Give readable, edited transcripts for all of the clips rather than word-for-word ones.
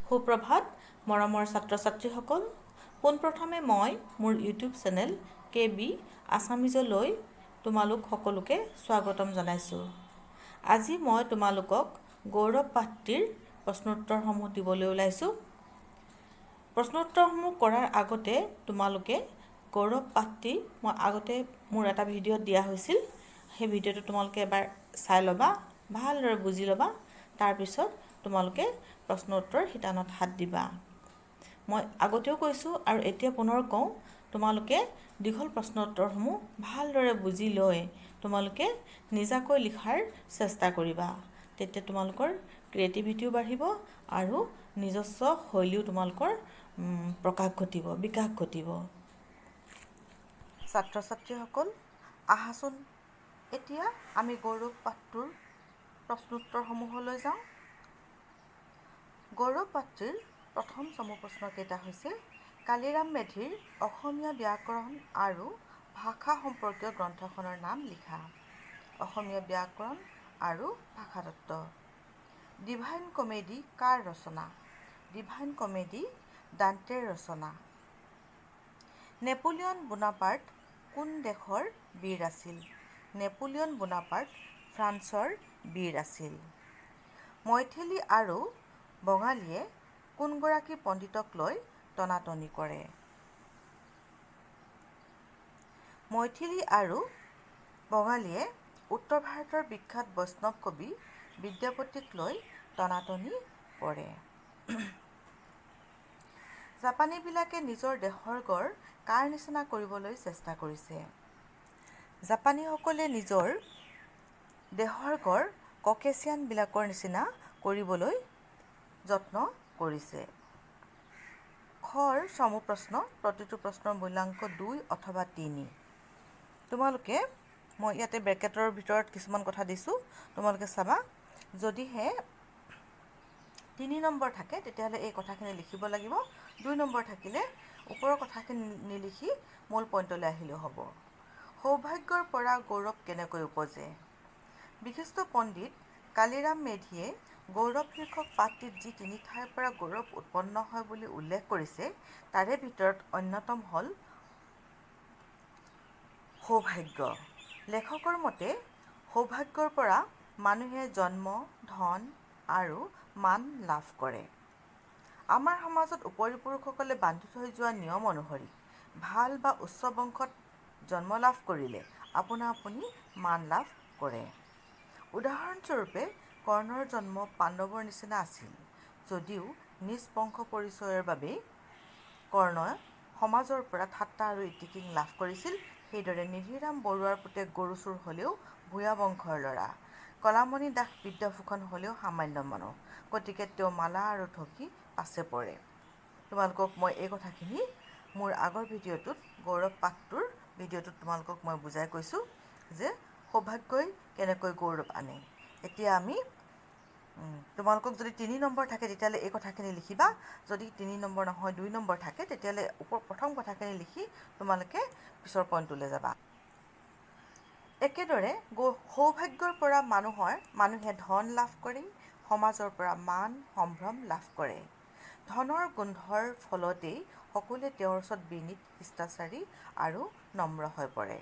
সুপ্ৰভাত মৰমৰ ছাত্ৰ ছাত্ৰীসকল, পোনপ্ৰথমে মই মোৰ ইউটিউব চেনেল KB আছামিজলৈ তোমালোক সকলোকে স্বাগতম জনাইছোঁ। আজি মই তোমালোকক গৌৰৱ পাঠটিৰ প্ৰশ্নোত্তৰসমূহ দিবলৈ ওলাইছোঁ। প্ৰশ্নোত্তৰসমূহ কৰাৰ আগতে তোমালোকে গৌৰৱ পাঠটি মই আগতে মোৰ এটা ভিডিঅ'ত দিয়া হৈছিল। সেই ভিডিঅ'টো তোমালোকে এবাৰ চাই ল'বা, ভালদৰে বুজি ল'বা। তাৰপিছত তোমালোকে প্ৰশ্ন উত্তৰ শিতানত হাত দিবা। মই আগতেও কৈছোঁ আৰু এতিয়া পুনৰ কওঁ, তোমালোকে দীঘল প্ৰশ্ন উত্তৰসমূহ ভালদৰে বুজি লৈ তোমালোকে নিজাকৈ লিখাৰ চেষ্টা কৰিবা। তেতিয়া তোমালোকৰ ক্ৰিয়েটিভিটিও বাঢ়িব আৰু নিজস্ব শৈলীও তোমালোকৰ প্ৰকাশ ঘটিব, বিকাশ ঘটিব। ছাত্ৰ ছাত্ৰীসকল, আহাচোন এতিয়া আমি গৌৰৱ পাঠটোৰ প্ৰশ্নোত্তৰসমূহলৈ যাওঁ। গৌৰৱ পাঠটিৰ প্ৰথম চমু প্ৰশ্নকেইটা হৈছে, কালিৰাম মেধিৰ অসমীয়া ব্যাকৰণ আৰু ভাষা সম্পৰ্কীয় গ্ৰন্থখনৰ নাম লিখা। অসমীয়া ব্যাকৰণ আৰু ভাষাতত্ত্ব। ডিভাইন কমেডি কাৰ ৰচনা? ডিভাইন কমেডি ডান্তেৰ ৰচনা। নেপোলিয়ন বোনাপাৰ্ট কোন দেশৰ বীৰ আছিল? নেপোলিয়ন বোনাপাৰ্ট ফ্ৰান্সৰ বীৰ আছিল। মৈথিলী আৰু বঙালীয়ে কোনগৰাকী পণ্ডিতক লৈ টনাটনি কৰে? মৈথিলী আৰু বঙালীয়ে উত্তৰ ভাৰতৰ বিখ্যাত বৈষ্ণৱ কবি বিদ্যাপতিক লৈ টনাটনি কৰে। জাপানীবিলাকে নিজৰ দেহৰ গঢ় কাৰ নিচিনা কৰিবলৈ চেষ্টা কৰিছে? জাপানীসকলে নিজৰ দেহৰ গঢ় ককেচিয়ানবিলাকৰ নিচিনা কৰিবলৈ যত্ন কৰিছে। খৰ চমু প্ৰশ্ন, প্ৰতিটো প্ৰশ্নৰ মূল্যাংক 2 অথবা 3। তোমালোকে মই ইয়াতে ব্ৰেকেটৰ ভিতৰত কিছুমান কথা দিছোঁ, তোমালোকে চাবা। যদিহে 3 নম্বৰ থাকে তেতিয়াহ'লে এই কথাখিনি লিখিব লাগিব। 2 নম্বৰ থাকিলে ওপৰৰ কথাখিনি নিলিখি মূল পইণ্টলৈ আহিলেও হ'ব। সৌভাগ্যৰ পৰা গৌৰৱ কেনেকৈ উপজে? বিশিষ্ট পণ্ডিত কালিৰাম মেধিয়ে গৌৰৱ শীৰ্ষক পাঠটিত যি 3 ঠাইৰ পৰা গৌৰৱ উৎপন্ন হয় বুলি উল্লেখ কৰিছে, তাৰে ভিতৰত অন্যতম হ'ল সৌভাগ্য। লেখকৰ মতে সৌভাগ্যৰ পৰা মানুহে জন্ম, ধন আৰু মান লাভ কৰে। আমাৰ সমাজত উপৰিপুৰুষসকলে বান্ধি থৈ যোৱা নিয়ম অনুসৰি ভাল বা উচ্চ বংশত জন্ম লাভ কৰিলে আপোনা আপুনি মান লাভ কৰে। উদাহৰণস্বৰূপে কৰ্ণৰ জন্ম পাণ্ডৱৰ নিচিনা আছিল যদিও নিজ বংশ পৰিচয়ৰ বাবেই কৰ্ণই সমাজৰ পৰা ঠাট্টা আৰু ইতিকিং লাভ কৰিছিল। সেইদৰে নিধিৰাম বৰুৱাৰ পুতেক গৰুচুৰ হ'লেও ভূঞা বংশৰ ল'ৰা, কলামণি দাস বিদ্যাভূষণ হ'লেও সামান্য মানুহ, গতিকে তেওঁ মালা আৰু ঠগী পাছে পৰে। তোমালোকক মই এই কথাখিনি মোৰ আগৰ ভিডিঅ'টোত, গৌৰৱ পাঠটোৰ ভিডিঅ'টোত তোমালোকক মই বুজাই কৈছোঁ যে সৌভাগ্যই কেনেকৈ গৌৰৱ আনে। এতিয়া আমি তোমালোকক যদি 3 নম্বৰ থাকে তেতিয়াহ'লে এই কথাখিনি লিখিবা। যদি 3 নম্বৰ নহয় 2 নম্বৰ থাকে তেতিয়াহ'লে প্ৰথম কথাখিনি লিখি তোমালোকে পিছৰ পইণ্টটোলৈ যাবা। একেদৰে সৌভাগ্যৰ পৰা মানুহে ধন লাভ কৰি সমাজৰ পৰা মান সম্ভ্ৰম লাভ কৰে। ধনৰ গোন্ধৰ ফলতেই সকলোৱে তেওঁৰ ওচৰত বিনীত, শিষ্টাচাৰী আৰু নম্ৰ হৈ পৰে।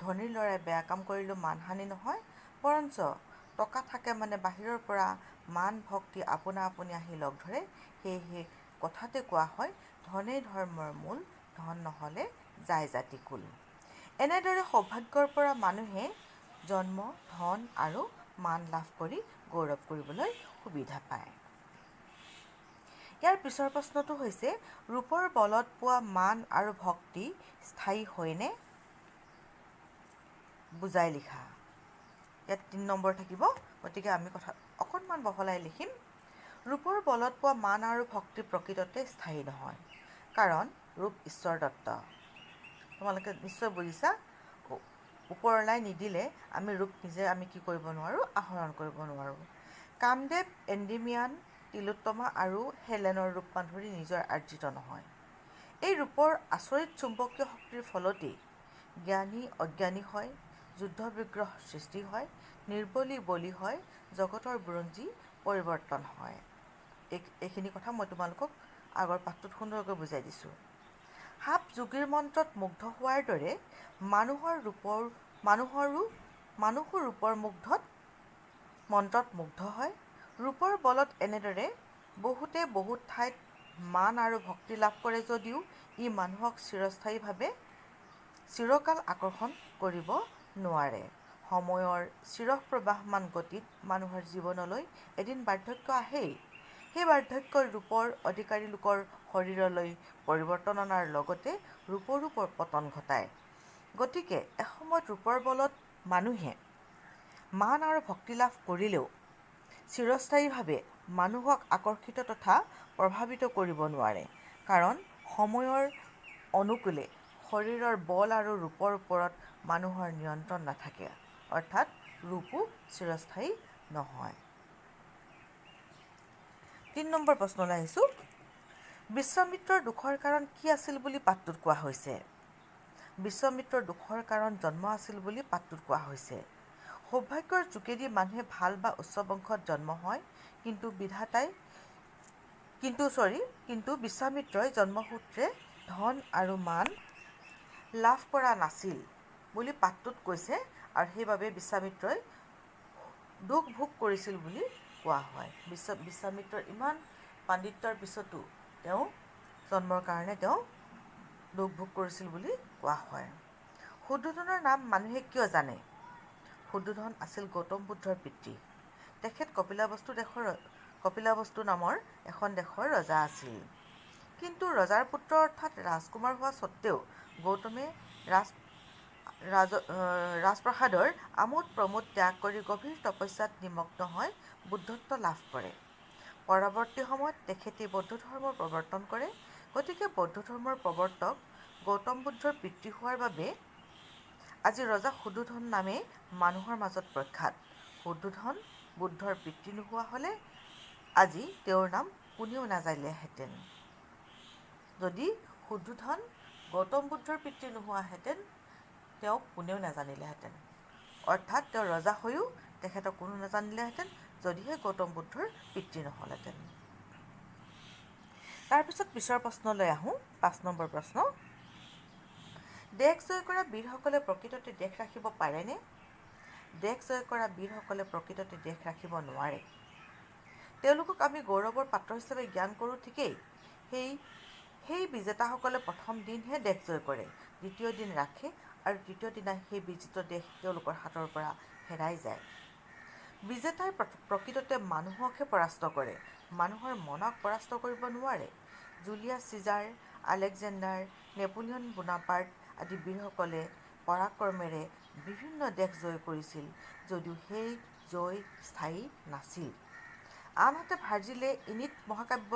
ধনীৰ ল'ৰাই বেয়া কাম কৰিলেও মানহানি নহয়, বৰঞ্চ টকা থাকে মানে বাহিৰৰ পৰা মান ভক্তি আপোনা আপুনি আহি লগ ধৰে। সেয়েহে কথাতে কোৱা হয়, ধনেই ধৰ্মৰ মূল, ধন নহ'লে যায় জাতি কুল। এনেদৰে সৌভাগ্যৰ পৰা মানুহে জন্ম, ধন আৰু মান লাভ কৰি গৌৰৱ কৰিবলৈ সুবিধা পায়। ইয়াৰ পিছৰ প্ৰশ্নটো হৈছে, ৰূপৰ বলত পোৱা মান আৰু ভক্তি স্থায়ী হয়নে? বুজাই লিখা। ইয়াত 3 নম্বৰ থাকিব, গতিকে আমি কথা অকণমান বহলাই লিখিম। ৰূপৰ বলত পোৱা মান আৰু ভক্তি প্ৰকৃততে স্থায়ী নহয়, কাৰণ ৰূপ ঈশ্বৰ দত্ত। তোমালোকে নিশ্চয় বুজিছা। ওপৰলাই নিদিলে আমি ৰূপ নিজে আমি কি কৰিব নোৱাৰোঁ, আহৰণ কৰিব নোৱাৰোঁ। কামদেৱ, এণ্ডিমিয়ান, তিলোত্তমা আৰু হেলেনৰ ৰূপ মাধুৰী নিজৰ আৰ্জিত নহয়। এই ৰূপৰ আচৰিত চুম্বকীয় শক্তিৰ ফলতেই জ্ঞানী অজ্ঞানী হয়, যুদ্ধ বিগ্ৰহ সৃষ্টি হয়, নিৰ্বলী বলী হয়, জগতৰ বুৰঞ্জী পৰিৱৰ্তন হয়। এইখিনি কথা মই তোমালোকক আগৰ পাঠটোত সুন্দৰকৈ বুজাই দিছোঁ। সাপ যোগীৰ মন্ত্ৰত মুগ্ধ হোৱাৰ দৰে মানুহো ৰূপৰ মন্ত্ৰত মুগ্ধ হয়। ৰূপৰ বলত এনেদৰে বহুতে বহুত ঠাইত মান আৰু ভক্তি লাভ কৰে যদিও ই মানুহক চিৰকাল আকৰ্ষণ কৰিব নোৱাৰে। সময়ৰ চিৰপ্ৰবাহমান গতিত মানুহৰ জীৱনলৈ এদিন বাৰ্ধক্য আহেই। সেই বাৰ্ধক্যই ৰূপৰ অধিকাৰী লোকৰ শৰীৰলৈ পৰিৱৰ্তন অনাৰ লগতে ৰূপৰো পতন ঘটায়। গতিকে এসময়ত ৰূপৰ বলত মানুহে মান আৰু ভক্তি লাভ কৰিলেও চিৰস্থায়ীভাৱে মানুহক আকৰ্ষিত তথা প্ৰভাৱিত কৰিব নোৱাৰে। কাৰণ সময়ৰ অনুকূলে শৰীৰৰ বল আৰু ৰূপৰ ওপৰত মানুহৰ নিয়ন্ত্ৰণ নাথাকে, অৰ্থাৎ ৰূপো চিৰস্থায়ী নহয়। ৩ নম্বৰ প্ৰশ্নলৈ আহিছোঁ। বিশ্বামিত্ৰৰ দুখৰ কাৰণ কি আছিল বুলি পাঠটোত কোৱা হৈছে? বিশ্বামিত্ৰৰ দুখৰ কাৰণ জন্ম আছিল বুলি পাঠটোত কোৱা হৈছে। সৌভাগ্যৰ যোগেদি মানুহে ভাল বা উচ্চ বংশত জন্ম হয়, কিন্তু বিশ্বামিত্ৰই জন্মসূত্ৰে ধন আৰু মান লাভ কৰা নাছিল বুলি পাঠটোত কৈছে আৰু সেইবাবে বিশ্বামিত্ৰই দুখ ভোগ কৰিছিল বুলি কোৱা হয়। বিশ্বামিত্ৰৰ ইমান পাণ্ডিত্যৰ পিছতো জন্মৰ কাৰণে তেওঁ দুখ ভোগ কৰিছিল বুলি কোৱা হয়। শুদ্ধোধনৰ নাম মানুহে কিয় জানে? শুদ্ধোধন আছিল গৌতম বুদ্ধৰ পিতৃ। তেখেত কপিলাবস্তু নামৰ এখন দেশৰ ৰজা আছিল। কিন্তু ৰজাৰ পুত্ৰ অৰ্থাৎ ৰাজকুমাৰ হোৱা স্বত্বেও গৌতমে ৰাজপ্ৰাসাদৰ আমোদ প্ৰমোদ ত্যাগ কৰি গভীৰ তপস্যাত নিমগ্ন হৈ বুদ্ধত্ব লাভ কৰে। পৰৱৰ্তী সময়ত তেখেতে বৌদ্ধ ধৰ্মৰ প্ৰৱৰ্তন কৰে। গতিকে বৌদ্ধ ধৰ্মৰ প্ৰৱৰ্তক গৌতম বুদ্ধৰ পিতৃ হোৱাৰ বাবে আজি ৰজা শুদ্ধোধন নামে মানুহৰ মাজত প্ৰখ্যাত। শুদ্ধোধন বুদ্ধৰ পিতৃ নোহোৱা হ'লে আজি তেওঁৰ নাম কোনেও নাজানিলেহেঁতেন। যদি শুদ্ধোধন গৌতম বুদ্ধৰ পিতৃ নোহোৱাহেঁতেন তেওঁক কোনেও নাজানিলেহেঁতেন। অৰ্থাৎ তেওঁ ৰজা হৈও তেখেতক কোনো নাজানিলেহেঁতেন যদিহে গৌতম বুদ্ধৰ পিতৃ নহ'লহেঁতেন। তাৰপিছত পিছৰ প্ৰশ্নলৈ আহোঁ। ৫ নম্বৰ প্ৰশ্ন। দেশ জয় কৰা বীৰসকলে প্ৰকৃততে দেশ ৰাখিব পাৰেনে? দেশ জয় কৰা বীৰসকলে প্ৰকৃততে দেশ ৰাখিব নোৱাৰে। তেওঁলোকক আমি গৌৰৱৰ পাত্ৰ হিচাপে জ্ঞান কৰোঁ ঠিকেই। সেই বিজেতাসকলে প্ৰথম দিনহে দেশ জয় কৰে, দ্বিতীয় দিন ৰাখে আৰু তৃতীয় দিনা সেই বিজিত দেশ তেওঁলোকৰ হাতৰ পৰা হেৰাই যায়। বিজেতাই প্ৰকৃততে মানুহকহে পৰাস্ত কৰে, মানুহৰ মনক পৰাস্ত কৰিব নোৱাৰে। Julius Caesar, Alexander, Napoleon Bonaparte আদি বীৰসকলে পৰাক্ৰমেৰে বিভিন্ন দেশ জয় কৰিছিল যদিও সেই জয় স্থায়ী নাছিল। আনহাতে ভাৰ্জিলে ইনিড মহাকাব্য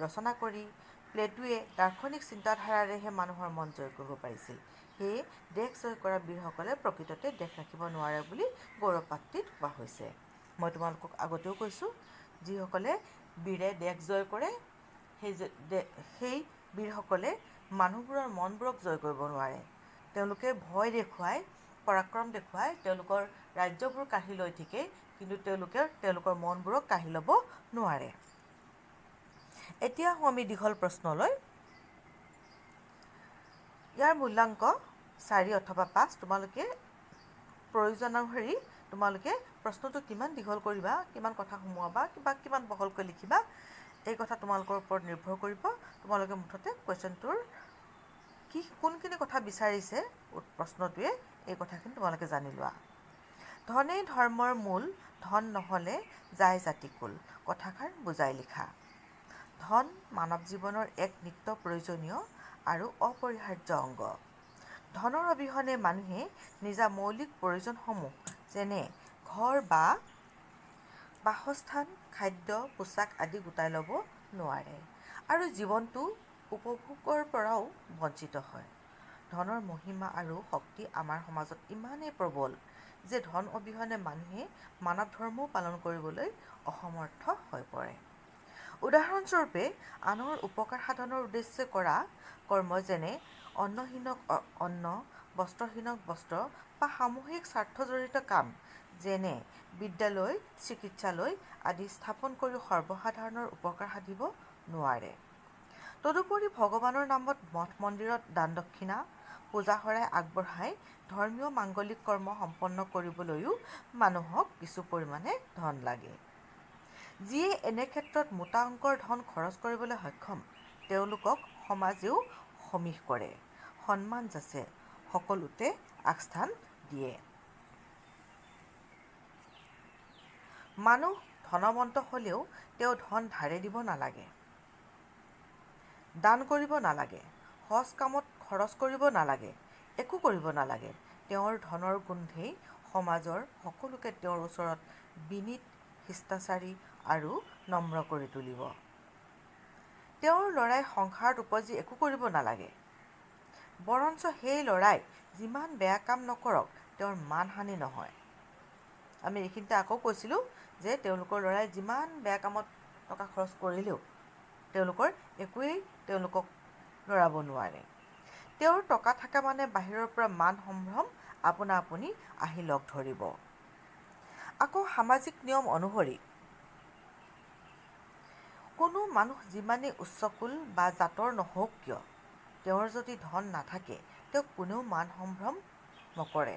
ৰচনা কৰি প্লেটোৱে দাৰ্শনিক চিন্তাধাৰাৰেহে মানুহৰ মন জয় কৰিব পাৰিছিল। সেয়ে দেশ জয় কৰা বীৰসকলে প্ৰকৃততে দেশ ৰাখিব নোৱাৰে বুলি গৌৰৱ পাঠটিত কোৱা হৈছে। মই তোমালোকক আগতেও কৈছোঁ, যিসকলে বীৰে দেশ জয় কৰে সেই বীৰসকলে মানুহবোৰৰ মনবোৰক জয় কৰিব নোৱাৰে। তেওঁলোকে ভয় দেখুৱাই, পৰাক্ৰম দেখুৱাই তেওঁলোকৰ ৰাজ্যবোৰ কাঢ়ি লৈ ঠিকেই, কিন্তু তেওঁলোকৰ মনবোৰক কাঢ়ি ল'ব নোৱাৰে। এতিয়া আহোঁ আমি দীঘল প্ৰশ্নলৈ। ইয়াৰ মূল্যাংক ৪ অথবা ৫। তোমালোকে প্ৰয়োজন অনুসৰি প্ৰশ্নটো কিমান দীঘল কৰিবা, কিমান কথা সোমোৱাবা বা কিমান বহলকৈ লিখিবা, এই কথা তোমালোকৰ ওপৰত নিৰ্ভৰ কৰিব। তোমালোকে মুঠতে কুৱেশ্যনটোৰ কোনখিনি কথা বিচাৰিছে প্ৰশ্নটোৱে, এই কথাখিনি তোমালোকে জানি লোৱা। ধনেই ধৰ্মৰ মূল, ধন নহ'লে যায় জাতিকুল। কথাষাৰ বুজাই লিখা। ধন মানৱ জীৱনৰ এক নিত্য প্ৰয়োজনীয় আৰু অপৰিহাৰ্য অংগ। ধনৰ অবিহনে মানুহে নিজা মৌলিক প্ৰয়োজনসমূহ যেনে ঘৰ বা বাসস্থান, খাদ্য, পোছাক আদি গোটাই ল'ব নোৱাৰে আৰু জীৱনটো উপভোগৰ পৰাও বঞ্চিত হয়। ধনৰ মহিমা আৰু শক্তি আমাৰ সমাজত ইমানেই প্ৰবল যে ধন অবিহনে মানুহে মানৱ ধৰ্মও পালন কৰিবলৈ অসমৰ্থ হৈ পৰে। উদাহৰণস্বৰূপে আনৰ উপকাৰ সাধনৰ উদ্দেশ্যে কৰা কৰ্ম যেনে অন্নহীনক অন্ন, বস্ত্ৰহীনক বস্ত্ৰ বা সামূহিক স্বাৰ্থজড়িত কাম যেনে বিদ্যালয়, চিকিৎসালয় আদি স্থাপন কৰি সৰ্বসাধাৰণৰ উপকাৰ সাধিব নোৱাৰে। তদুপৰি ভগৱানৰ নামত মঠ মন্দিৰত দান দক্ষিণা, পূজা শৰাই আগবঢ়াই ধৰ্মীয় মাংগলিক কৰ্ম সম্পন্ন কৰিবলৈও মানুহক কিছু পৰিমাণে ধন লাগে। যিয়ে এনে ক্ষেত্ৰত মোটা অংকৰ ধন খৰচ কৰিবলৈ সক্ষম, তেওঁলোকক সমাজেও সমীহ কৰে, সন্মান যাচে, সকলোতে আগস্থান দিয়ে। মানুহ ধনৱন্ত হ'লেও তেওঁ ধন ধাৰে দিব নালাগে, দান কৰিব নালাগে, সৎ কামত খৰচ কৰিব নালাগে, একো কৰিব নালাগে। তেওঁৰ ধনৰ গোন্ধেই সমাজৰ সকলোকে তেওঁৰ ওচৰত বিনীত, শিষ্টাচাৰী আৰু নম্ৰ কৰি তুলিব। তেওঁৰ ল'ৰাই সংসাৰত উপজি একো কৰিব নালাগে, বৰঞ্চ সেই ল'ৰাই যিমান বেয়া কাম নকৰক তেওঁৰ মানহানি নহয়। আমি এইখিনিতে আকৌ কৈছিলোঁ যে তেওঁলোকৰ ল'ৰাই যিমান বেয়া কামত টকা খৰচ কৰিলেও তেওঁলোকৰ একোৱেই তেওঁলোকক লৰাব নোৱাৰে। তেওঁৰ টকা থকা মানে বাহিৰৰ পৰা মান সম্ভ্ৰম আপোনা আপুনি আহি লগ ধৰিব। আকৌ সামাজিক নিয়ম অনুসৰি কোনো মানুহ যিমানেই উচ্চকুল বা জাতৰ নহওক কিয়, তেওঁৰ যদি ধন নাথাকে তেওঁক কোনেও মান সম্ভ্ৰম নকৰে,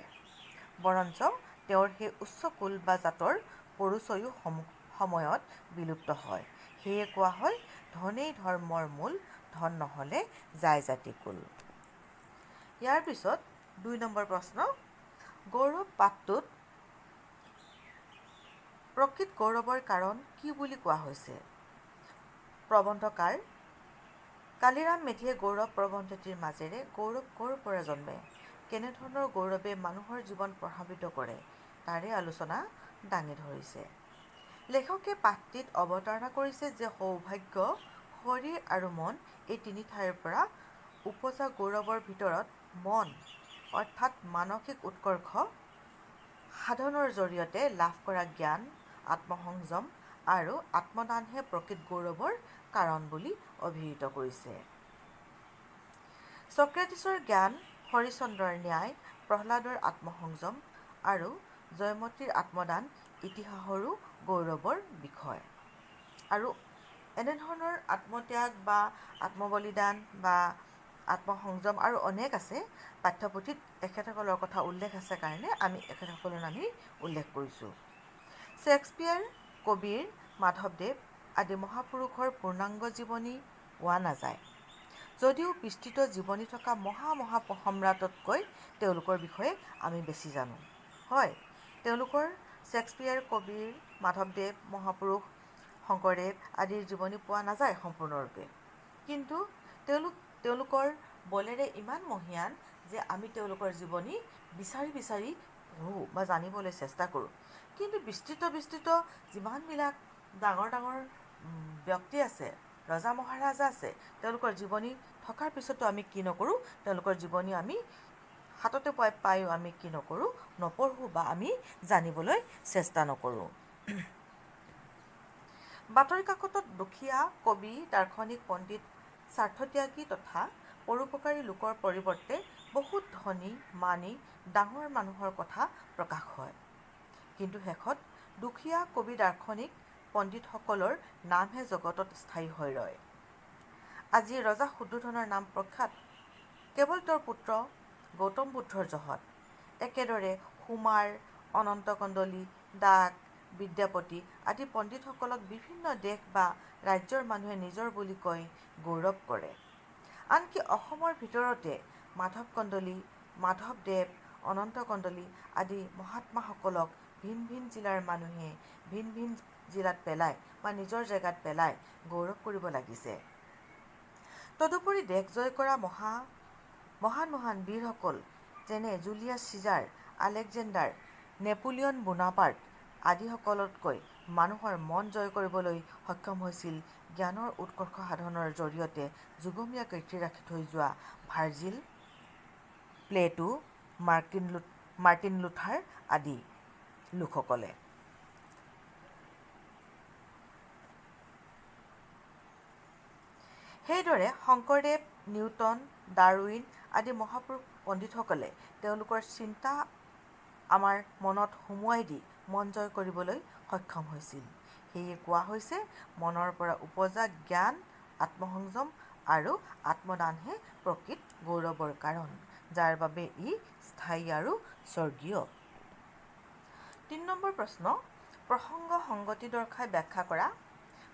বৰঞ্চ তেওঁৰ সেই উচ্চকুল বা জাতৰ পৰিচয়ো সময়ত বিলুপ্ত হয়। সেয়ে কোৱা হয়, ধনেই ধৰ্মৰ মূল, ধন নহ'লে যায় জাতি কুল। ইয়াৰ পিছত ২ নম্বৰ প্ৰশ্ন, গৌৰৱ পাঠটোত প্ৰকৃত গৌৰৱৰ কাৰণ কি বুলি কোৱা হৈছে? প্ৰবন্ধকাৰ কালিৰাম মেধিয়ে গৌৰৱ প্ৰবন্ধটিৰ মাজেৰে গৌৰৱ ক'ৰ পৰা জন্মে, কেনেধৰণৰ গৌৰৱে মানুহৰ জীৱন প্ৰভাৱিত কৰে তাৰে আলোচনা দাঙি ধৰিছে। লেখকে পাঠটিত অৱতাৰণা কৰিছে যে সৌভাগ্য, শৰীৰ আৰু মন এই তিনি ঠাইৰ পৰা উপজা গৌৰৱৰ ভিতৰত মন অৰ্থাৎ মানসিক উৎকৰ্ষ সাধনৰ জৰিয়তে লাভ কৰা জ্ঞান, আত্মসংযম আৰু আত্মদানহে প্ৰকৃত গৌৰৱৰ কাৰণ বুলি অভিহিত কৰিছে। ছক্ৰেটিছৰ জ্ঞান, হৰিশ্চন্দ্ৰৰ ন্যায়, প্ৰহ্লাদৰ আত্মসংযম আৰু জয়মতীৰ আত্মদান ইতিহাসৰো গৌৰৱৰ বিষয়। আৰু এনেধৰণৰ আত্মত্যাগ বা আত্মবলিদান বা আত্মসংযম আৰু অনেক আছে। পাঠ্যপুথিত এখেতসকলৰ কথা উল্লেখ আছে কাৰণে আমি এখেতসকলৰ নামেই উল্লেখ কৰিছোঁ। শ্বেক্সপিয়েৰ, কবীৰ, মাধৱদেৱ আদি মহাপুৰুষৰ পূৰ্ণাংগ জীৱনী পোৱা নাযায়, যদিও বিস্তৃত জীৱনী থকা মহা সম্ৰাটতকৈ তেওঁলোকৰ বিষয়ে আমি বেছি জানো। হয়, তেওঁলোকৰ শ্বেক্সপিয়েৰ, কবীৰ, মাধৱদেৱ, মহাপুৰুষ শংকৰদেৱ আদিৰ জীৱনী পোৱা নাযায় সম্পূৰ্ণৰূপে, কিন্তু তেওঁলোকৰ বলেৰে ইমান মহিয়ান যে আমি তেওঁলোকৰ জীৱনী বিচাৰি বিচাৰি পঢ়োঁ বা জানিবলৈ চেষ্টা কৰোঁ। কিন্তু বিস্তৃত যিমানবিলাক ডাঙৰ ডাঙৰ ব্যক্তি আছে, ৰজা মহাৰাজা আছে, তেওঁলোকৰ জীৱনী থকাৰ পিছতো আমি কি নকৰোঁ, তেওঁলোকৰ জীৱনী আমি হাততে পায়ো আমি কি নকৰোঁ, নপঢ়োঁ বা আমি জানিবলৈ চেষ্টা নকৰোঁ। বাতৰি কাকতত দুখীয়া, কবি, দাৰ্শনিক, পণ্ডিত, স্বাৰ্থত্যাগী তথা পৰোপকাৰী লোকৰ পৰিৱৰ্তে বহুত ধনী, মানী, ডাঙৰ মানুহৰ কথা প্ৰকাশ হয়। কিন্তু শেষত দুখীয়া, কবি, দাৰ্শনিক, পণ্ডিতসকলৰ নামহে জগতত স্থায়ী হৈ ৰয়। আজি ৰজা শুদ্ধোধনৰ নাম প্ৰখ্যাত কেৱল তেওঁৰ পুত্ৰ গৌতম বুদ্ধৰ জহত। একেদৰে সুমাৰ, অনন্ত কন্দলী, দাস, বিদ্যাপতি আদি পণ্ডিতসকলক বিভিন্ন দেশ বা ৰাজ্যৰ মানুহে নিজৰ বুলি কৈ গৌৰৱ কৰে। আনকি অসমৰ ভিতৰতে মাধৱ কন্দলী, মাধৱদেৱ, অনন্ত কন্দলী আদি মহাত্মাসকলক ভিন ভিন জিলাৰ মানুহে ভিন ভিন জিলাত পেলাই বা নিজৰ জেগাত পেলাই গৌৰৱ কৰিব লাগিছে। তদুপৰি দেশ জয় কৰা মহান বীৰসকল যেনে Julius Caesar, Alexander, Napoleon Bonaparte আদিসকলতকৈ মানুহৰ মন জয় কৰিবলৈ সক্ষম হৈছিল জ্ঞানৰ উৎকৰ্ষ সাধনৰ জৰিয়তে যুগমীয়া কীৰ্তি ৰাখি থৈ যোৱা ভাৰ্জিল, প্লেটো, মাৰ্টিন লুথাৰ আদি লোকসকলে। সেইদৰে শংকৰদেৱ, নিউটন, ডাৰউইন আদি মহাপুৰুষ পণ্ডিতসকলে তেওঁলোকৰ চিন্তা আমাৰ মনত সুমুৱাই দি মন জয় কৰিবলৈ সক্ষম হৈছিল। সেয়ে কোৱা হৈছে মনৰ পৰা উপজা জ্ঞান, আত্মসংযম আৰু আত্মদানহে প্ৰকৃত গৌৰৱৰ কাৰণ, যাৰ বাবে ই স্থায়ী আৰু স্বৰ্গীয়। ৩ নম্বৰ প্ৰশ্ন, প্ৰসংগ সংগতি দৰ্শাই ব্যাখ্যা কৰা।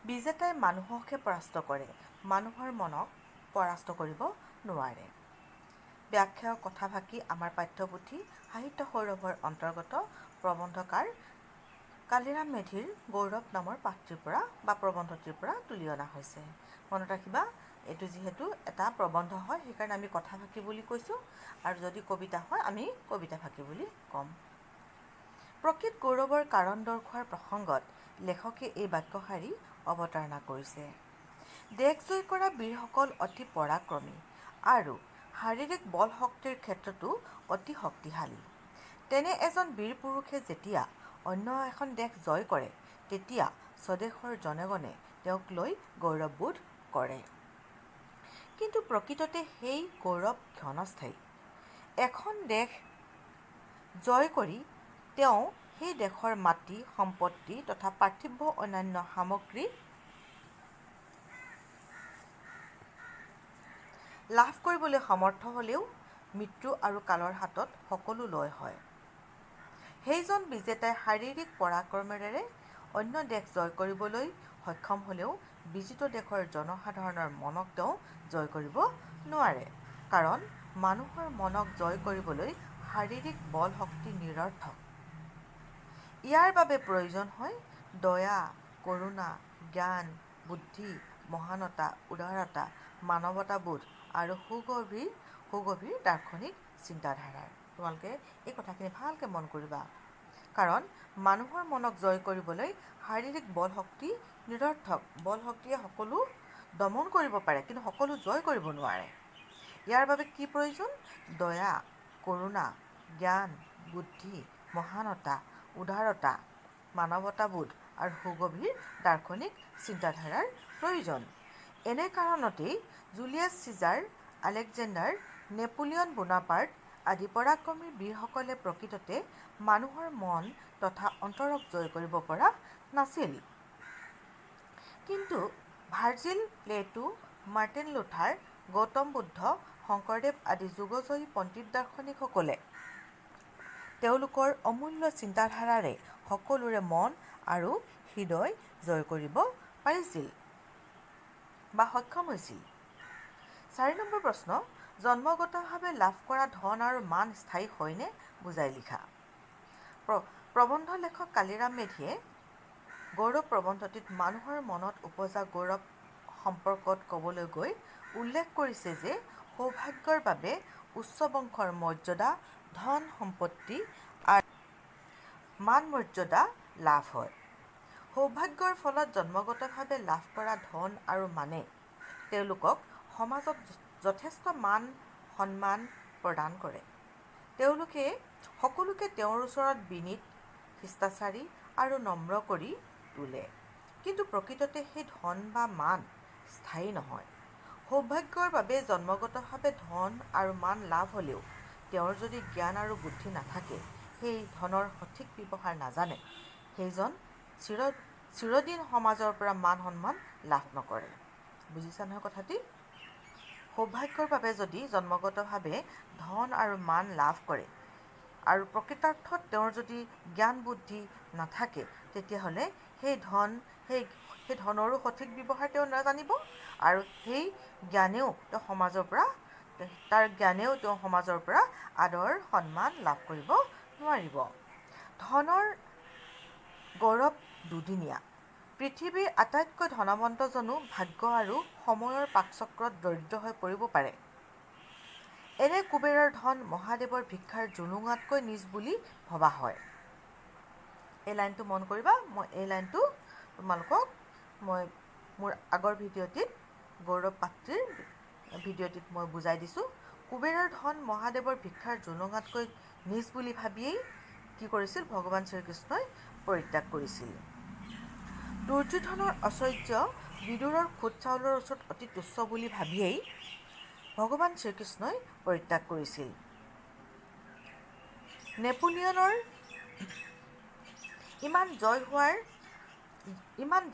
বিজেতাই মানুহকহে পৰাস্ত কৰে, মানুহৰ মনক পৰাস্ত কৰিব নোৱাৰে। ব্যাখ্যা কথাফাকি আমাৰ পাঠ্যপুথি সাহিত্য সৌৰভৰ অন্তৰ্গত প্ৰবন্ধকাৰ কালিৰাম মেধিৰ গৌৰৱ নামৰ পাঠটিৰ পৰা বা প্ৰবন্ধটিৰ পৰা তুলি অনা হৈছে। মনত ৰাখিবা, এইটো যিহেতু এটা প্ৰবন্ধ হয় সেইকাৰণে আমি কথাফাকি বুলি কৈছোঁ, আৰু যদি কবিতা হয় আমি কবিতাফাকি বুলি ক'ম। প্ৰকৃত গৌৰৱৰ কাৰণ দৰ্শোৱাৰ প্ৰসংগত লেখকে এই বাক্যশাৰী অৱতাৰণা কৰিছে। দেশ জয় কৰা বীৰসকল অতি পৰাক্ৰমী আৰু শাৰীৰিক বল শক্তিৰ ক্ষেত্ৰতো অতি শক্তিশালী। তেনে এজন বীৰ পুৰুষে যেতিয়া অন্য এখন দেশ জয় কৰে তেতিয়া স্বদেশৰ জনগণে তেওঁক লৈ গৌৰৱবোধ কৰে। কিন্তু প্ৰকৃততে সেই গৌৰৱ ক্ষণস্থায়ী। এখন দেশ জয় কৰি তেওঁ সেই দেশৰ মাটি, সম্পত্তি তথা পাৰ্থিৱ অন্যান্য সামগ্ৰী লাভ কৰিবলৈ সমৰ্থ হ'লেও মৃত্যু আৰু কালৰ হাতত সকলো লয় হয়। সেইজন বিজেতাই শাৰীৰিক পৰাক্ৰমেৰে অন্য দেশ জয় কৰিবলৈ সক্ষম হ'লেও বিজিত দেশৰ জনসাধাৰণৰ মনক তেওঁ জয় কৰিব নোৱাৰে। কাৰণ মানুহৰ মনক জয় কৰিবলৈ শাৰীৰিক বল শক্তি নিৰৰ্থক। ইয়াৰ বাবে প্ৰয়োজন হয় দয়া, কৰুণা, জ্ঞান, বুদ্ধি, মহানতা, উদাৰতা, মানৱতাবোধ আৰু সুগভীৰ দাৰ্শনিক চিন্তাধাৰাৰ। তোমালোকে এই কথাখিনি ভালকৈ মন কৰিবা। কাৰণ মানুহৰ মনক জয় কৰিবলৈ শাৰীৰিক বল শক্তি নিৰৰ্থক। বল শক্তিয়ে সকলো দমন কৰিব পাৰে কিন্তু সকলো জয় কৰিব নোৱাৰে। ইয়াৰ বাবে কি প্ৰয়োজন? দয়া, কৰুণা, জ্ঞান, বুদ্ধি, মহানতা, উদাৰতা, মানৱতাবোধ আৰু সুগভীৰ দাৰ্শনিক চিন্তাধাৰাৰ প্ৰয়োজন। এনে কাৰণতেই Julius Caesar, Alexander, Napoleon Bonaparte আদি পৰাক্ৰমী বীৰসকলে প্ৰকৃততে মানুহৰ মন তথা অন্তৰক জয় কৰিব পৰা নাছিল। কিন্তু Virgil, Plato, Martin Luther, Gautam Buddha, Sankardev আদি যুগজয়ী পণ্ডিত দাৰ্শনিকসকলে তেওঁলোকৰ অমূল্য চিন্তাধাৰাৰে সকলোৰে মন আৰু হৃদয় জয় কৰিব পাৰিছিল বা সক্ষম হৈছিল। ৪ নম্বৰ প্ৰশ্ন, জন্মগতভাৱে লাভ কৰা ধন আৰু মান স্থায়ী হয়নে বুজাই লিখা। প্ৰবন্ধ লেখক কালিৰাম মেধিয়ে গৌৰৱ প্ৰবন্ধটিত মানুহৰ মনত উপজা গৌৰৱ সম্পৰ্কত ক'বলৈ গৈ উল্লেখ কৰিছে যে সৌভাগ্যৰ বাবে উচ্চ বংশৰ মৰ্যাদা, ধন সম্পত্তি আৰু মান মৰ্যাদা লাভ হয়। সৌভাগ্যৰ ফলত জন্মগতভাৱে লাভ কৰা ধন আৰু মানে তেওঁলোকক সমাজত যথেষ্ট মান সন্মান প্ৰদান কৰে। তেওঁলোকে সকলোকে তেওঁৰ ওচৰত বিনীত, শিষ্টাচাৰী আৰু নম্ৰ কৰি তোলে। কিন্তু প্ৰকৃততে সেই ধন বা মান স্থায়ী নহয়। সৌভাগ্যৰ বাবে জন্মগতভাৱে ধন আৰু মান লাভ হ'লেও তেওঁৰ যদি জ্ঞান আৰু বুদ্ধি নাথাকে, সেই ধনৰ সঠিক ব্যৱহাৰ নাজানে, সেইজন চিৰদিন সমাজৰ পৰা মান সন্মান লাভ নকৰে। বুজিছা নহয় কথাটি? সৌভাগ্যৰ বাবে যদি জন্মগতভাৱে ধন আৰু মান লাভ কৰে আৰু প্ৰকৃতাৰ্থত তেওঁৰ যদি জ্ঞান বুদ্ধি নাথাকে, তেতিয়াহ'লে সেই ধনৰো সঠিক ব্যৱহাৰ তেওঁ নাজানিব আৰু সেই জ্ঞানেও তেওঁ সমাজৰ পৰা আদৰ সন্মান লাভ কৰিব নোৱাৰিব। ধনৰ গৌৰৱ দুদিনীয়া। পৃথিৱীৰ আটাইতকৈ ধনৱন্তজনো ভাগ্য আৰু সময়ৰ পাকচক্ৰত দৰিদ্ৰ হৈ পৰিব পাৰে। এনে কুবেৰৰ ধন মহাদেৱৰ ভিক্ষাৰ জুলুঙাতকৈ নিজ বুলি ভবা হয়। এই লাইনটো মন কৰিবা। মই এই লাইনটো তোমালোকক মোৰ আগৰ ভিডিঅ'টিত গৌৰৱ পাঠটিৰ ভিডিঅ'টিত মই বুজাই দিছোঁ। কুবেৰৰ ধন মহাদেৱৰ ভিক্ষাৰ জুলুঙাতকৈ নিজ বুলি ভাবিয়েই কি কৰিছিল ভগৱান শ্ৰীকৃষ্ণই পৰিত্যাগ কৰিছিল। দুৰ্যোধনৰ ঐশ্বৰ্য বিদুৰৰ খুদ চাউলৰ ওচৰত অতি তুচ্ছ বুলি ভাবিয়েই ভগৱান শ্ৰীকৃষ্ণই পৰিত্যাগ কৰিছিল। ইমান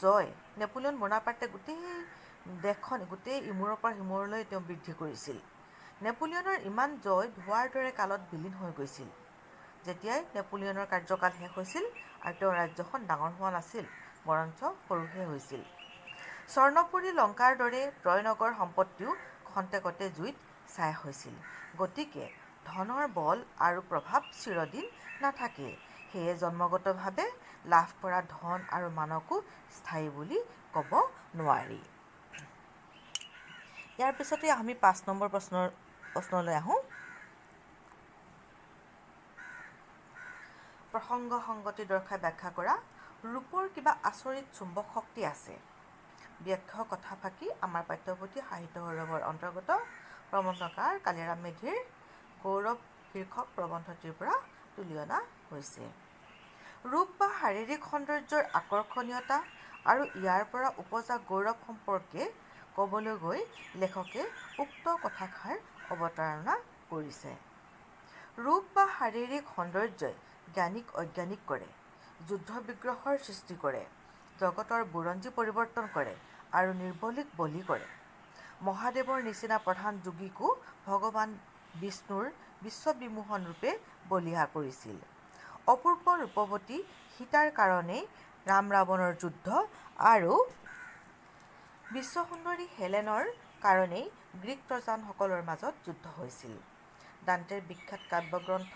জয় নেপোলিয়ন বনাপাৰ্টে গোটেই দেশখন গোটেই ইমূৰৰ পৰা সিমূৰলৈ তেওঁ বৃদ্ধি কৰিছিল। নেপোলিয়নৰ ইমান জয় ধোঁৱাৰ দৰে কালত বিলীন হৈ গৈছিল। যেতিয়াই নেপোলিয়নৰ কাৰ্যকাল শেষ হৈছিল আৰু তেওঁৰ ৰাজ্যখন ডাঙৰ হোৱা নাছিল, বৰঞ্চ সৰুহে হৈছিল। স্বৰ্ণপুৰী লংকাৰ দৰে ত্ৰয়নগৰ সম্পত্তিও খন্তেকতে জুইত ছাই হৈছিল। গতিকে ধনৰ বল আৰু প্ৰভাৱ চিৰদিন নাথাকে। সেয়ে জন্মগতভাৱে লাভ কৰা ধন আৰু মানকো স্থায়ী বুলি ক'ব নোৱাৰি। ইয়াৰ পিছতে আমি ৫ নম্বৰ প্ৰশ্নলৈ আহোঁ। প্ৰসংগ সংগতি দৰ্শাই ব্যাখ্যা কৰা। ৰূপৰ কিবা আচৰিত চুম্বক শক্তি আছে। ব্যাখ্যা কথা ফাঁকি আমাৰ পাঠ্যপুথি সাহিত্য সৌৰভৰ অন্তৰ্গত প্ৰবন্ধকাৰ কালিৰাম মেধিৰ গৌৰৱ শীৰ্ষক প্ৰবন্ধটিৰ পৰা তুলি অনা হৈছে। ৰূপ বা শাৰীৰিক সৌন্দৰ্যৰ আকৰ্ষণীয়তা আৰু ইয়াৰ পৰা উপজা গৌৰৱ সম্পৰ্কে ক'বলৈ গৈ লেখকে উক্ত কথাষাৰ অৱতাৰণা কৰিছে। ৰূপ বা শাৰীৰিক সৌন্দৰ্যই জ্ঞানীক অজ্ঞানিক কৰে, যুদ্ধ বিগ্ৰহৰ সৃষ্টি কৰে, জগতৰ বুৰঞ্জী পৰিৱৰ্তন কৰে আৰু নিৰ্বলীক বলী কৰে। মহাদেৱৰ নিচিনা প্ৰধান যোগীকো ভগৱান বিষ্ণুৰ বিশ্ববিমোহন ৰূপে বলিয়া কৰিছিল। অপূৰ্ব ৰূপৱতী সীতাৰ কাৰণেই ৰাম ৰাৱণৰ যুদ্ধ আৰু বিশ্বসুন্দৰী হেলেনৰ কাৰণেই গ্ৰীক ট্ৰজানসকলৰ মাজত যুদ্ধ হৈছিল। দান্তেৰ বিখ্যাত কাব্যগ্ৰন্থ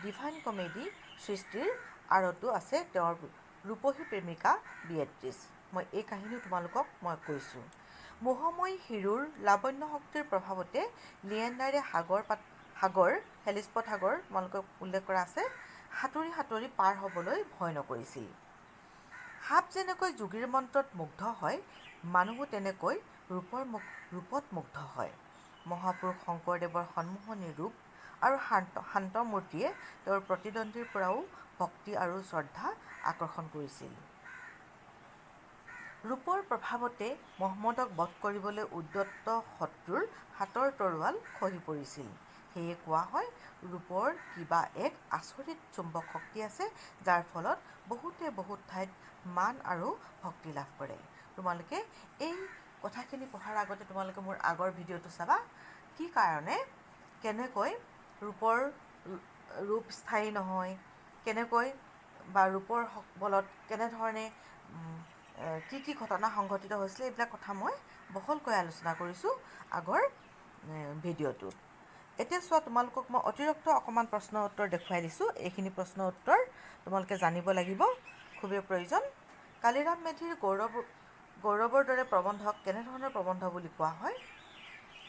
ডিভাইন কমেডী সৃষ্টিৰ আঁৰতো আছে তেওঁৰ ৰূপহী প্ৰেমিকা বিয়েট্ৰিছ। মই এই কাহিনীও তোমালোকক মই কৈছোঁ। মোহময়ী হিৰোৰ লাৱণ্য শক্তিৰ প্ৰভাৱতে লিয়েণ্ডাৰে হেলিস্পট সাগৰ তোমালোকক উল্লেখ কৰা আছে, সাঁতুৰি সাঁতুৰি পাৰ হ'বলৈ ভয় নকৰিছিল। সাপ যেনেকৈ যোগীৰ মন্ত্ৰত মুগ্ধ হয়, মানুহো তেনেকৈ ৰূপত মুগ্ধ হয়। মহাপুৰুষ শংকৰদেৱৰ সন্মোহনী ৰূপ আৰু শান্ত মূৰ্তিয়ে তেওঁৰ প্ৰতিদ্বন্দ্বীৰ পৰাও ভক্তি আৰু শ্ৰদ্ধা আকৰ্ষণ কৰিছিল। ৰূপৰ প্ৰভাৱতে মহম্মদক বধ কৰিবলৈ উদ্যত শত্ৰুৰ হাতৰ তৰোৱাল খহি পৰিছিল। সেয়ে কোৱা হয়, ৰূপৰ কিবা এক আচৰিত চুম্বক শক্তি আছে, যাৰ ফলত বহুতে বহুত ঠাইত মান আৰু ভক্তি লাভ কৰে। তোমালোকে এই কথাখিনি পঢ়াৰ আগতে তোমালোকে মোৰ আগৰ ভিডিঅ'টো চাবা। কি কাৰণে, কেনেকৈ ৰূপ স্থায়ী নহয়, কেনেকৈ বা ৰূপৰ বলত কেনেধৰণে কি কি ঘটনা সংঘটিত হৈছিলে, এইবিলাক কথা মই বহলকৈ আলোচনা কৰিছোঁ আগৰ ভিডিঅ'টোত। এতিয়া চোৱা, তোমালোকক মই অতিৰিক্ত অকণমান প্ৰশ্ন উত্তৰ দেখুৱাই দিছোঁ। এইখিনি প্ৰশ্ন উত্তৰ তোমালোকে জানিব লাগিব, খুবেই প্ৰয়োজন। কালিৰাম মেধিৰ গৌৰৱৰ দৰে প্ৰবন্ধক কেনেধৰণৰ প্ৰবন্ধ বুলি কোৱা হয়?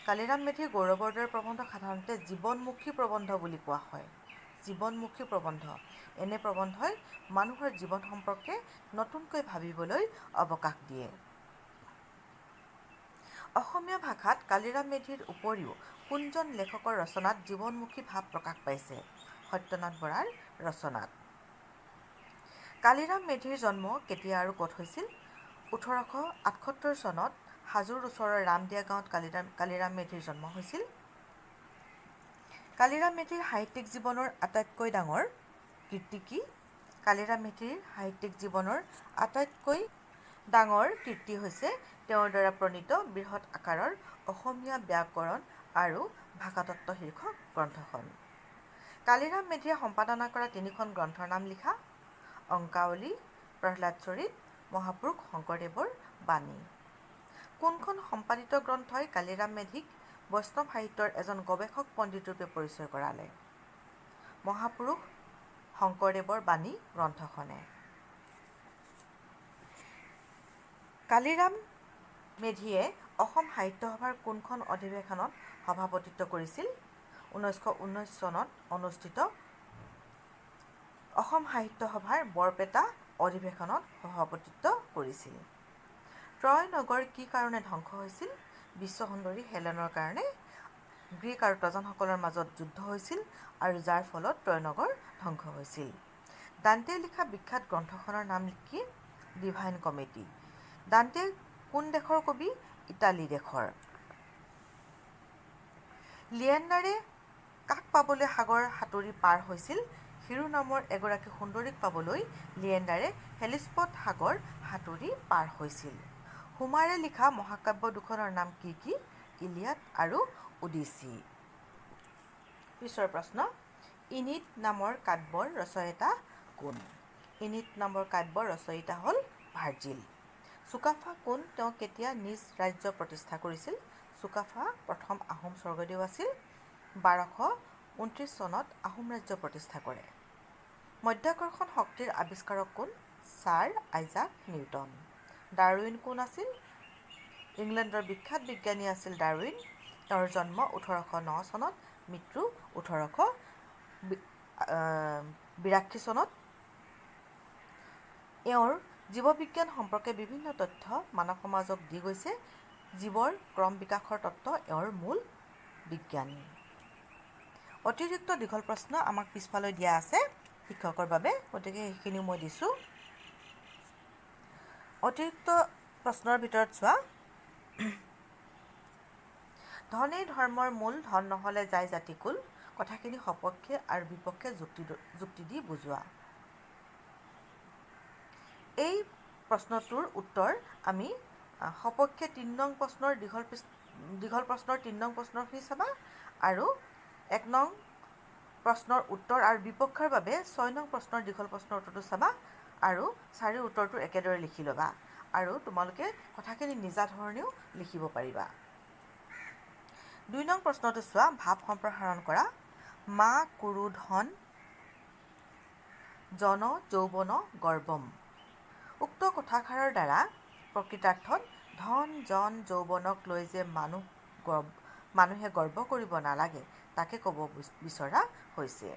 কালিৰাম মেধিৰ গৌৰৱৰ দৰে প্ৰবন্ধক সাধাৰণতে জীৱনমুখী প্ৰবন্ধ বুলি কোৱা হয়। জীৱনমুখী প্ৰবন্ধ। এনে প্ৰবন্ধই মানুহৰ জীৱন সম্পৰ্কে নতুনকৈ ভাবিবলৈ অৱকাশ দিয়ে। অসমীয়া ভাষাত কালিৰাম মেধিৰ উপৰিও কোনজন লেখকৰ ৰচনাত জীৱনমুখী ভাৱ প্ৰকাশ পাইছে? সত্যনাথ বৰাৰ ৰচনাত। কালিৰাম মেধিৰ জন্ম কেতিয়া আৰু ক'ত হৈছিল? ১৮৭৮ চনত হাজোৰ ওচৰৰ ৰামদিয়া গাঁৱত কালিৰাম মেধিৰ জন্ম হৈছিল। কালিৰাম মেধিৰ সাহিত্যিক জীৱনৰ আটাইতকৈ ডাঙৰ কীৰ্তি কি? কালিৰাম মেধিৰ সাহিত্যিক জীৱনৰ আটাইতকৈ ডাঙৰ কীৰ্তি হৈছে তেওঁৰ দ্বাৰা প্ৰণীত বৃহৎ আকাৰৰ অসমীয়া ব্যাকৰণ আৰু ভাষাতত্ত্ব শীৰ্ষক গ্ৰন্থখন। কালিৰাম মেধিয়ে সম্পাদনা কৰা ৩খন গ্ৰন্থৰ নাম লিখা। অংকাৱলী, প্ৰহ্লাদ চৰিত, মহাপুৰুষ শংকৰদেৱৰ বাণী। কোনখন সম্পাদিত গ্ৰন্থই কালিৰাম মেধিক বৈষ্ণৱ সাহিত্যৰ এজন গৱেষক পণ্ডিত ৰূপে পৰিচয় কৰালে? মহাপুৰুষ শংকৰদেৱৰ বাণী গ্ৰন্থখনে। কালিৰাম মেধিয়ে অসম সাহিত্য সভাৰ কোনখন অধিৱেশনত সভাপতিত্ব কৰিছিল? ১৯১৯ চনত অনুষ্ঠিত অসম সাহিত্য সভাৰ বৰপেটা অধিৱেশনত সভাপতিত্ব কৰিছিল। ত্ৰয় নগৰ কি কাৰণে ধ্বংস হৈছিল? বিশ্বসুন্দৰী হেলেনৰ কাৰণে। গ্ৰীক আৰু ট্ৰজানসকলৰ মাজত যুদ্ধ হৈছিল আৰু যাৰ ফলত ত্ৰয় নগৰ ধ্বংস হৈছিল। দান্তেয়ে লিখা বিখ্যাত গ্ৰন্থখনৰ নাম কি? Divine comedy. দান্তে কোন দেশৰ কবি? ইটালী দেশৰ। লিয়েণ্ডাৰে কাক পাবলৈ সাগৰ সাঁতুৰি পাৰ হৈছিল? হিৰো নামৰ এগৰাকী সুন্দৰীক পাবলৈ লিয়েণ্ডাৰে হেলিস্পট সাগৰ সাঁতুৰি পাৰ হৈছিল। হোমাৰে লিখা মহাকাব্য দুখনৰ নাম কি কি? ইলিয়াড আৰু ওডিচি। পিছৰ প্ৰশ্ন, ইনিড নামৰ কাব্যৰ ৰচয়িতা কোন? ইনিড নামৰ কাব্যৰ ৰচয়িতা হ'ল ভাৰ্জিল। চুকাফা কোন? তেওঁ কেতিয়া নিজ ৰাজ্য প্ৰতিষ্ঠা কৰিছিল? চুকাফা প্ৰথম আহোম স্বৰ্গদেউ আছিল। 1229 চনত আহোম ৰাজ্য প্ৰতিষ্ঠা কৰে। মধ্যাকৰ্ষণ শক্তিৰ আৱিষ্কাৰক কোন? Sir Isaac Newton. ডাৰউইন কোন আছিল? ইংলেণ্ডৰ বিখ্যাত বিজ্ঞানী আছিল ডাৰউইন। তেওঁৰ জন্ম 1809 চনত, মৃত্যু 1882 চনত। এওঁৰ জীৱবিজ্ঞান সম্পৰ্কে বিভিন্ন তথ্য মানৱ সমাজক দি গৈছে। জীৱৰ ক্ৰম বিকাশৰ তত্ত্ব এওঁৰ মূল বিজ্ঞানী। অতিৰিক্ত দীঘল প্ৰশ্ন আমাক পিছফালৈ দিয়া আছে শিক্ষকৰ বাবে, গতিকে সেইখিনিও মই দিছোঁ। অতিৰিক্ত প্ৰশ্নৰ ভিতৰত চোৱা, ধনেই ধৰ্মৰ মূল, ধন নহ'লে যায় জাতিকুল। কথাখিনি সপক্ষে আৰু বিপক্ষে যুক্তি দি বুজোৱা। এই প্ৰশ্নটোৰ উত্তৰ আমি সপক্ষে 3 নং প্ৰশ্নৰ দীঘল প্ৰশ্নৰ 3 নং প্ৰশ্নখিনি চাবা, আৰু 1 নং প্ৰশ্নৰ উত্তৰ আৰু বিপক্ষৰ বাবে 6 নং প্ৰশ্নৰ দীঘল প্ৰশ্নৰ উত্তৰটো চাবা, আৰু 4 উত্তৰটো একেদৰে লিখি ল'বা, আৰু তোমালোকে কথাখিনি নিজা ধৰণেও লিখিব পাৰিবা। 2 নং প্ৰশ্নটো চোৱা, ভাৱ সম্প্ৰসাৰণ কৰা। মা কুৰু ধন জন যৌৱন গৰ্বম। উক্ত কথাষাৰৰ দ্বাৰা প্ৰকৃতাৰ্থত ধন জন যৌৱনক লৈ যে মানুহে গৰ্ব কৰিব নালাগে তাকে ক'ব বিচৰা হৈছে।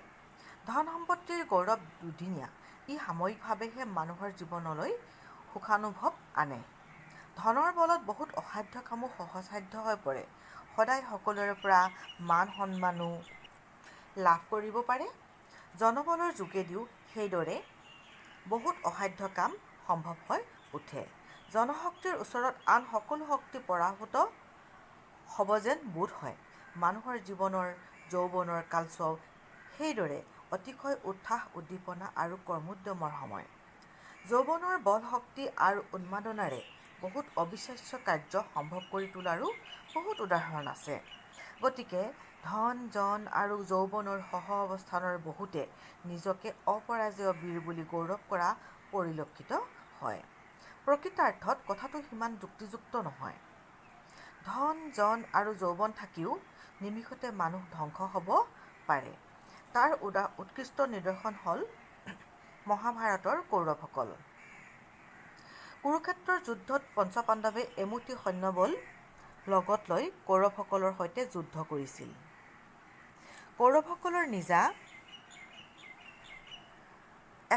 ধন সম্পত্তিৰ গৌৰৱ দুদিনীয়া, ই সাময়িকভাৱেহে মানুহৰ জীৱনলৈ সুখানুভৱ আনে। ধনৰ বলত বহুত অসাধ্য কামো সহজসাধ্য হৈ পৰে। সদায় সকলোৰে পৰা মান সন্মানো লাভ কৰিব পাৰে। জনবলৰ যোগেদিও সেইদৰে বহুত অসাধ্য কাম সম্ভৱ হৈ উঠে। জনশক্তিৰ ওচৰত আন সকলো শক্তি পৰাভূত হ'ব যেন বোধ হয়। মানুহৰ জীৱনৰ যৌৱনৰ কালছোৱাও সেইদৰে অতিশয় উৎসাহ উদ্দীপনা আৰু কৰ্মোদ্যমৰ সময়। যৌৱনৰ বল শক্তি আৰু উন্মাদনাৰে বহুত অবিশ্বাস্য কাৰ্য সম্ভৱ কৰি তোলাৰো বহুত উদাহৰণ আছে। গতিকে ধন জন আৰু যৌৱনৰ সহ অৱস্থানৰ বহুতে নিজকে অপৰাজেয় বীৰ বুলি গৌৰৱ কৰা পৰিলক্ষিত হয়। প্ৰকৃতাৰ্থত কথাটো সিমান যুক্তিযুক্ত নহয়। ধন জন আৰু যৌৱন থাকিও নিমিষতে মানুহ ধ্বংস হ'ব পাৰে। তাৰ উৎকৃষ্ট নিদৰ্শন হ'ল মহাভাৰতৰ কৌৰৱসকল। কুৰুক্ষেত্ৰৰ যুদ্ধত পঞ্চপাণ্ডৱে এমুঠি সৈন্যবল লগত লৈ কৌৰৱসকলৰ সৈতে যুদ্ধ কৰিছিল। কৌৰৱসকলৰ নিজা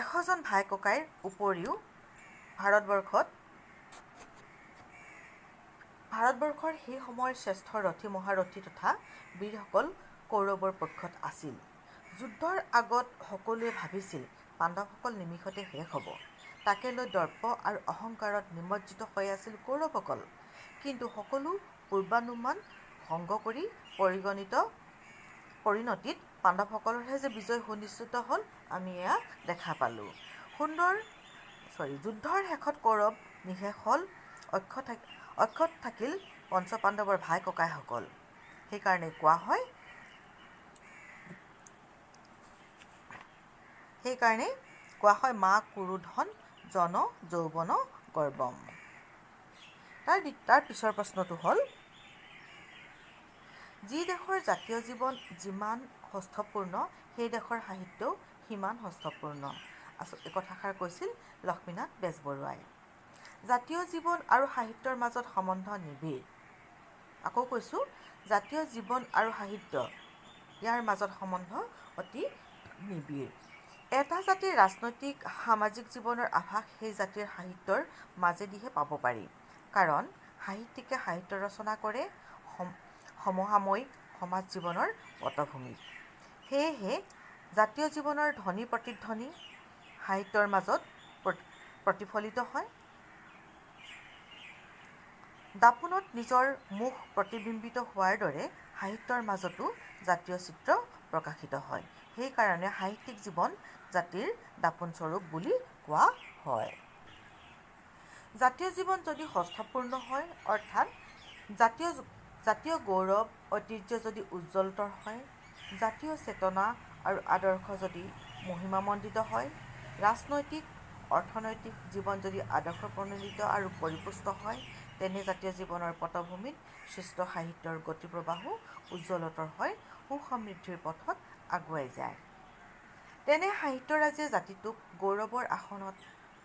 100 জন ভাই ককাইৰ উপৰিও ভাৰতবৰ্ষৰ সেই সময়ৰ শ্ৰেষ্ঠ ৰথী মহাৰথী তথা বীৰসকল কৌৰৱৰ পক্ষত আছিল। যুদ্ধৰ আগত সকলোৱে ভাবিছিল পাণ্ডৱসকল নিমিষতে শেষ হ'ব। তাকে লৈ দৰ্প আৰু অহংকাৰত নিমজ্জিত হৈ আছিল কৌৰৱসকল। কিন্তু সকলো পূৰ্বানুমান ভংগ কৰি পৰিণতিত পাণ্ডৱসকলৰহে যে বিজয় সুনিশ্চিত হ'ল, আমি এয়া দেখা পালোঁ। যুদ্ধৰ শেষত কৌৰৱ নিঃশেষ হ'ল, অক্ষত থাকিল পঞ্চপাণ্ডৱৰ ভাই ককাইসকল। সেইকাৰণে কোৱা হয় মা কুৰু ধন জন যৌৱন গৰ্বম। তাৰ পিছৰ প্ৰশ্নটো হ'ল, যি দেশৰ জাতীয় জীৱন যিমান হস্থপূৰ্ণ সেই দেশৰ সাহিত্যও সিমান হস্থপূৰ্ণ। এই কথাষাৰ কৈছিল লক্ষ্মীনাথ বেজবৰুৱাই। জাতীয় জীৱন আৰু সাহিত্যৰ মাজত সম্বন্ধ নিবিড়। আকৌ কৈছোঁ, জাতীয় জীৱন আৰু সাহিত্য ইয়াৰ মাজত সম্বন্ধ অতি নিবিড়। এটা জাতিৰ ৰাজনৈতিক সামাজিক জীৱনৰ আভাস সেই জাতিৰ সাহিত্যৰ মাজেদিহে পাব পাৰি। কাৰণ সাহিত্যিকে সাহিত্য ৰচনা কৰে সমসাময়িক সমাজ জীৱনৰ পটভূমিত। সেয়েহে জাতীয় জীৱনৰ ধ্বনি প্ৰতিধ্বনি সাহিত্যৰ মাজত প্ৰতিফলিত হয়। দাপোনত নিজৰ মুখ প্ৰতিবিম্বিত হোৱাৰ দৰে সাহিত্যৰ মাজতো জাতীয় চিত্ৰ প্ৰকাশিত হয়। সেইকাৰণে সাহিত্যিক জীৱন জাতিৰ দাপোনস্বৰূপ বুলি কোৱা হয়। জাতীয় জীৱন যদি ষষ্ঠপূৰ্ণ হয়, অৰ্থাৎ জাতীয় গৌৰৱ ঐতিহ্য যদি উজ্জ্বলতৰ হয়, জাতীয় চেতনা আৰু আদৰ্শ যদি মহিমামণ্ডিত হয়, ৰাজনৈতিক অৰ্থনৈতিক জীৱন যদি আদৰ্শ প্ৰণোদিত আৰু পৰিপুষ্ট হয়, তেনে জাতীয় জীৱনৰ পটভূমিত সৃষ্ট সাহিত্যৰ গতিপ্ৰবাহো উজ্জ্বলতৰ হয়, সুসমৃদ্ধিৰ পথত আগুৱাই যায়। তেনে সাহিত্যৰাজিয়ে জাতিটোক গৌৰৱৰ আসনত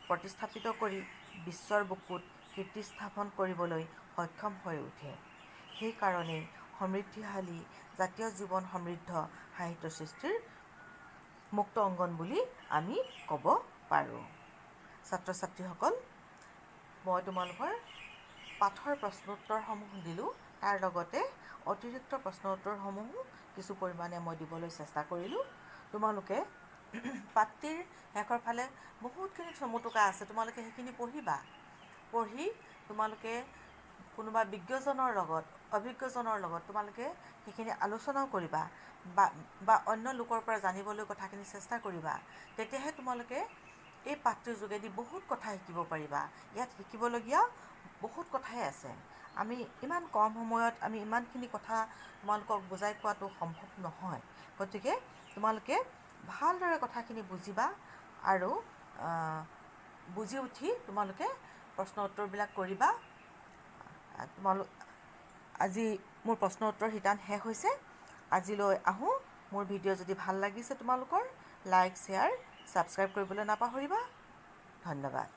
প্ৰতিস্থাপিত কৰি বিশ্বৰ বুকুত কীৰ্তি স্থাপন কৰিবলৈ সক্ষম হৈ উঠে। সেইকাৰণেই সমৃদ্ধিশালী জাতীয় জীৱন সমৃদ্ধ সাহিত্য সৃষ্টিৰ মুক্ত অংগন বুলি আমি ক'ব পাৰোঁ। ছাত্ৰ-ছাত্ৰীসকল, মই তোমালোকৰ পাঠৰ প্ৰশ্নোত্তৰসমূহ দিলোঁ, তাৰ লগতে অতিৰিক্ত প্ৰশ্নোত্তৰসমূহো কিছু পৰিমাণে মই দিবলৈ চেষ্টা কৰিলোঁ। তোমালোকে পাঠটিৰ শেষৰ ফালে বহুতখিনি চমুটোকা আছে, তোমালোকে সেইখিনি পঢ়িবা। পঢ়ি তোমালোকে কোনোবা বিজ্ঞজনৰ লগত, অভিজ্ঞজনৰ লগত তোমালোকে সেইখিনি আলোচনাও কৰিবা বা অন্য লোকৰ পৰা জানিবলৈ কথাখিনি চেষ্টা কৰিবা। তেতিয়াহে তোমালোকে এই পাঠটোৰ যোগেদি বহুত কথা শিকিব পাৰিবা। ইয়াত শিকিবলগীয়া বহুত কথাই আছে। আমি ইমান কম সময়ত আমি ইমানখিনি কথা তোমালোকক বুজাই কোৱাটো সম্ভৱ নহয়। গতিকে তোমালোকে ভালদৰে কথাখিনি বুজিবা আৰু বুজি উঠি তোমালোকে প্ৰশ্ন উত্তৰবিলাক কৰিবা। আজি মোৰ প্ৰশ্ন উত্তৰ শিতান শেষ হৈছে। আজিলৈ আহোঁ। মোৰ ভিডিঅ' যদি ভাল লাগিছে তোমালোকৰ, লাইক, শ্বেয়াৰ, ছাবস্ক্ৰাইব কৰিবলৈ নাপাহৰিবা। ধন্যবাদ।